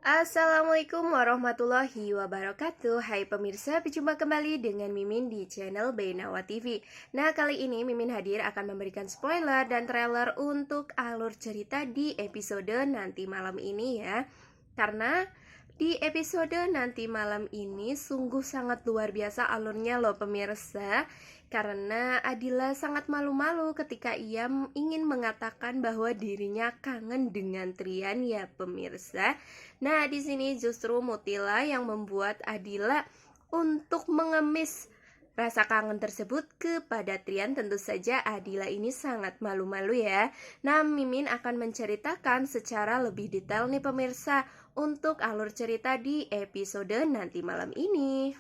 Assalamualaikum warahmatullahi wabarakatuh. Hai pemirsa, berjumpa kembali dengan Mimin di channel Benawa TV. Nah, kali ini Mimin hadir akan memberikan spoiler dan trailer untuk alur cerita di episode nanti malam ini ya. Karena di episode nanti malam ini sungguh sangat luar biasa alurnya loh pemirsa. Karena Adila sangat malu-malu ketika ia ingin mengatakan bahwa dirinya kangen dengan Trian ya pemirsa. Nah, di sini justru Mutila yang membuat Adila untuk mengemis rasa kangen tersebut kepada Trian. Tentu saja Adila ini sangat malu-malu ya. Nah, Mimin akan menceritakan secara lebih detail nih pemirsa untuk alur cerita di episode nanti malam ini.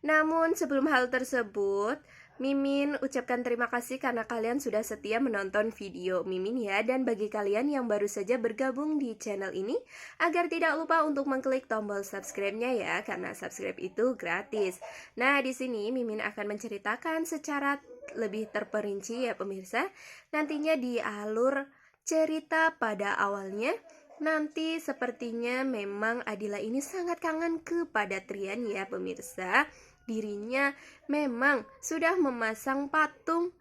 Namun sebelum hal tersebut, Mimin ucapkan terima kasih karena kalian sudah setia menonton video Mimin ya. Dan bagi kalian yang baru saja bergabung di channel ini, agar tidak lupa untuk mengklik tombol subscribe-nya ya, karena subscribe itu gratis. Nah, di sini Mimin akan menceritakan secara lebih terperinci ya pemirsa. Nantinya di alur cerita pada awalnya, nanti sepertinya memang Adila ini sangat kangen kepada Trian ya pemirsa. Dirinya memang sudah memasang patung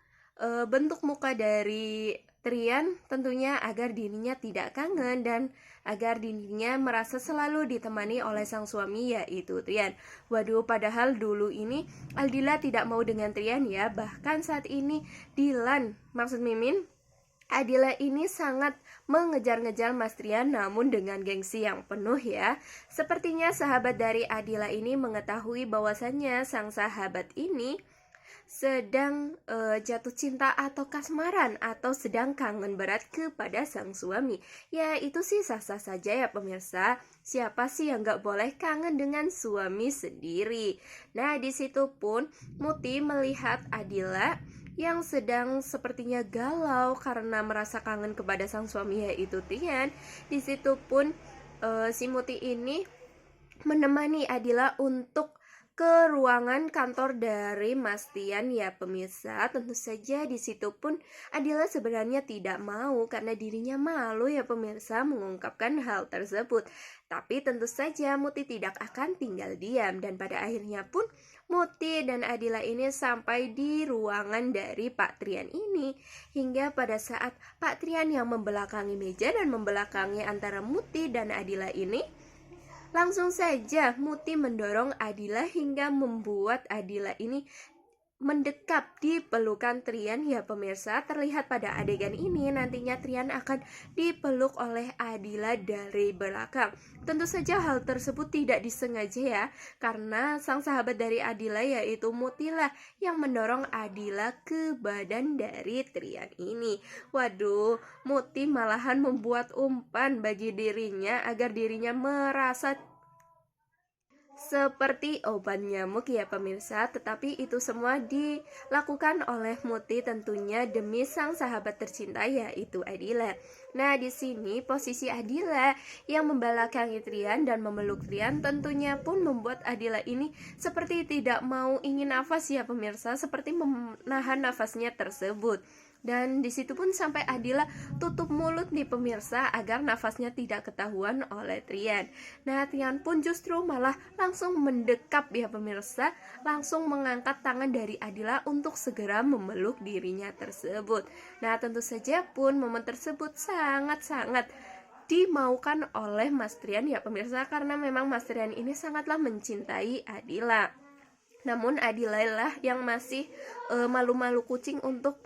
bentuk muka dari Trian, tentunya agar dirinya tidak kangen dan agar dirinya merasa selalu ditemani oleh sang suami yaitu Trian. Waduh, padahal dulu ini Adila tidak mau dengan Trian ya. Bahkan saat ini Dilan, maksud Mimin, Adila ini sangat mengejar-ngejar Mas Trian, namun dengan gengsi yang penuh ya. Sepertinya sahabat dari Adila ini mengetahui bahwasannya sang sahabat ini sedang jatuh cinta atau kasmaran atau sedang kangen berat kepada sang suami. Ya, itu sih sah-sah saja ya pemirsa. Siapa sih yang gak boleh kangen dengan suami sendiri? Nah, di situ pun Muti melihat Adila yang sedang sepertinya galau karena merasa kangen kepada sang suami yaitu Tian. Di situ pun si Muti ini menemani Adila untuk ke ruangan kantor dari Mas Tian ya pemirsa. Tentu saja di situ pun Adila sebenarnya tidak mau karena dirinya malu ya pemirsa mengungkapkan hal tersebut. Tapi tentu saja Muti tidak akan tinggal diam dan pada akhirnya pun Muti dan Adila ini sampai di ruangan dari Pak Trian ini. Hingga pada saat Pak Trian yang membelakangi meja dan membelakangi antara Muti dan Adila ini, langsung saja Muti mendorong Adila hingga membuat Adila ini mendekap di pelukan Trian ya pemirsa. Terlihat pada adegan ini nantinya Trian akan dipeluk oleh Adila dari belakang. Tentu saja hal tersebut tidak disengaja ya, karena sang sahabat dari Adila yaitu Mutila yang mendorong Adila ke badan dari Trian ini. Waduh, Muti malahan membuat umpan bagi dirinya agar dirinya merasa seperti obat nyamuk ya pemirsa. Tetapi itu semua dilakukan oleh Muti tentunya demi sang sahabat tercinta yaitu Adila. Nah, di sini posisi Adila yang membelakangi Trian dan memeluk Trian tentunya pun membuat Adila ini seperti tidak mau ingin nafas ya pemirsa, seperti menahan nafasnya tersebut. Dan disitu pun sampai Adila tutup mulut nih pemirsa agar nafasnya tidak ketahuan oleh Trian. Nah, Trian pun justru malah langsung mendekap ya pemirsa, langsung mengangkat tangan dari Adila untuk segera memeluk dirinya tersebut. Nah, tentu saja pun momen tersebut sangat-sangat dimaukan oleh Mas Trian ya pemirsa, karena memang Mas Trian ini sangatlah mencintai Adila. Namun Adila lah yang masih malu-malu kucing untuk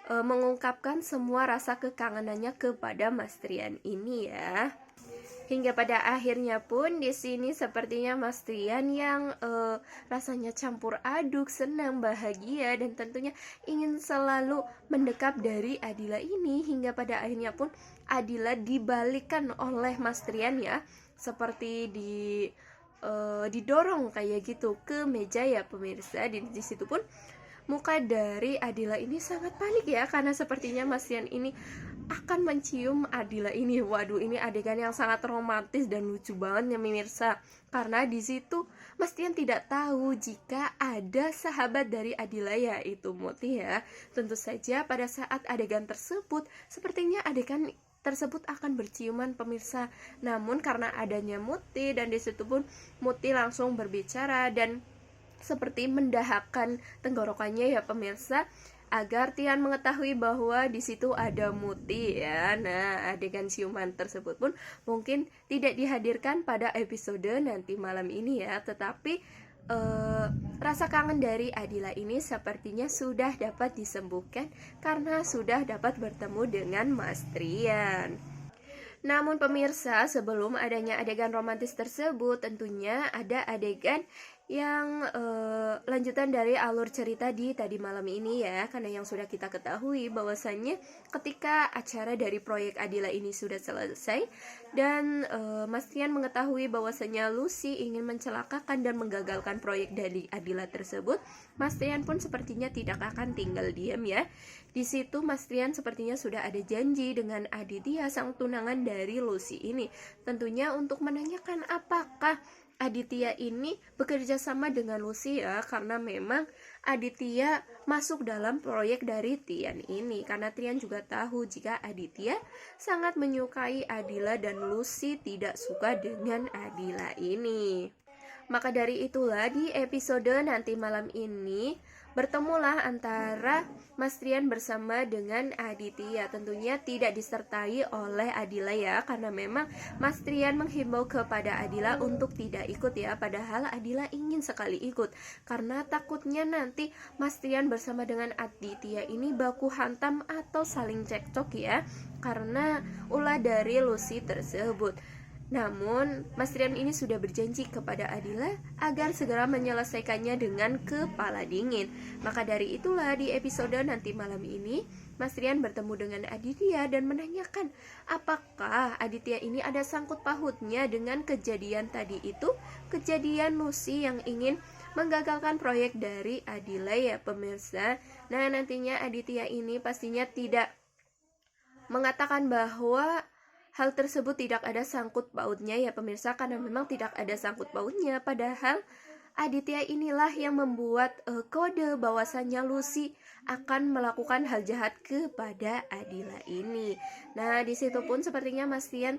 mengungkapkan semua rasa kekangenannya kepada Mas Trian ini ya. Hingga pada akhirnya pun di sini sepertinya Mas Trian yang rasanya campur aduk, senang, bahagia dan tentunya ingin selalu mendekap dari Adila ini. Hingga pada akhirnya pun Adila dibalikan oleh Mas Trian ya, seperti didorong kayak gitu ke meja ya pemirsa. Di situ pun muka dari Adila ini sangat panik ya, karena sepertinya Mas Tian ini akan mencium Adila ini. Waduh, ini adegan yang sangat romantis dan lucu banget ya pemirsa. Karena di situ Mas Tian tidak tahu jika ada sahabat dari Adila yaitu Muti ya. Tentu saja pada saat adegan tersebut sepertinya adegan tersebut akan berciuman pemirsa. Namun karena adanya Muti dan disitu pun Muti langsung berbicara dan seperti mendahakkan tenggorokannya ya pemirsa, agar Tian mengetahui bahwa di situ ada Muti ya. Nah, adegan ciuman tersebut pun mungkin tidak dihadirkan pada episode nanti malam ini ya, tetapi rasa kangen dari Adila ini sepertinya sudah dapat disembuhkan karena sudah dapat bertemu dengan Mas Trian. Namun pemirsa, sebelum adanya adegan romantis tersebut, tentunya ada adegan yang lanjutan dari alur cerita di tadi malam ini ya. Karena yang sudah kita ketahui bahwasannya ketika acara dari proyek Adila ini sudah selesai dan Mas Tian mengetahui bahwasannya Lucy ingin mencelakakan dan menggagalkan proyek dari Adila tersebut, Mas Tian pun sepertinya tidak akan tinggal diam ya. Di situ Mas Tian sepertinya sudah ada janji dengan Aditya sang tunangan dari Lucy ini, tentunya untuk menanyakan apakah Aditya ini bekerja sama dengan Lucy ya, karena memang Aditya masuk dalam proyek dari Tian ini. Karena Tian juga tahu jika Aditya sangat menyukai Adila dan Lucy tidak suka dengan Adila ini. Maka dari itulah di episode nanti malam ini bertemulah antara Mas Trian bersama dengan Aditya. Tentunya tidak disertai oleh Adila ya, karena memang Mas Trian menghimbau kepada Adila untuk tidak ikut ya, padahal Adila ingin sekali ikut karena takutnya nanti Mas Trian bersama dengan Aditya ini baku hantam atau saling cekcok ya, karena ulah dari Lucy tersebut. Namun, Mas Trian ini sudah berjanji kepada Adila agar segera menyelesaikannya dengan kepala dingin. Maka dari itulah di episode nanti malam ini, Mas Trian bertemu dengan Aditya dan menanyakan apakah Aditya ini ada sangkut pautnya dengan kejadian tadi itu, kejadian Lucy yang ingin menggagalkan proyek dari Adila ya pemirsa. Nah, nantinya Aditya ini pastinya tidak mengatakan bahwa hal tersebut tidak ada sangkut pautnya ya pemirsa, karena memang tidak ada sangkut pautnya, padahal Aditya inilah yang membuat kode bahwasannya Lucy akan melakukan hal jahat kepada Adila ini. Nah, di situ pun sepertinya Mas Tian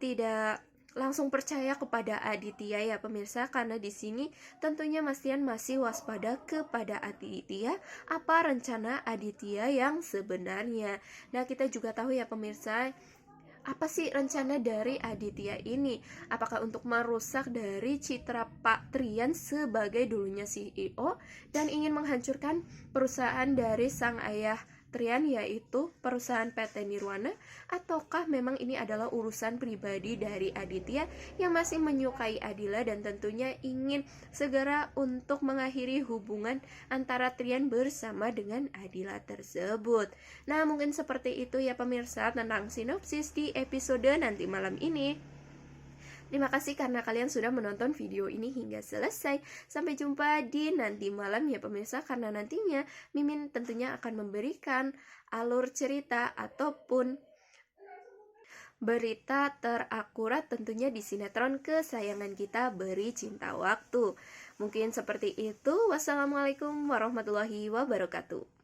tidak langsung percaya kepada Aditya ya pemirsa, karena di sini tentunya Mas Tian masih waspada kepada Aditya, apa rencana Aditya yang sebenarnya. Nah, kita juga tahu ya pemirsa, apa sih rencana dari Aditya ini? Apakah untuk merusak dari citra Pak Trian sebagai dulunya CEO dan ingin menghancurkan perusahaan dari sang ayah Trian, yaitu perusahaan PT Nirwana, ataukah memang ini adalah urusan pribadi dari Aditya yang masih menyukai Adila dan tentunya ingin segera untuk mengakhiri hubungan antara Trian bersama dengan Adila tersebut. Nah, mungkin seperti itu ya pemirsa tentang sinopsis di episode nanti malam ini. Terima kasih karena kalian sudah menonton video ini hingga selesai. Sampai jumpa di nanti malam ya pemirsa, karena nantinya Mimin tentunya akan memberikan alur cerita ataupun berita terakurat tentunya di sinetron kesayangan kita, Beri Cinta Waktu. Mungkin seperti itu. Wassalamualaikum warahmatullahi wabarakatuh.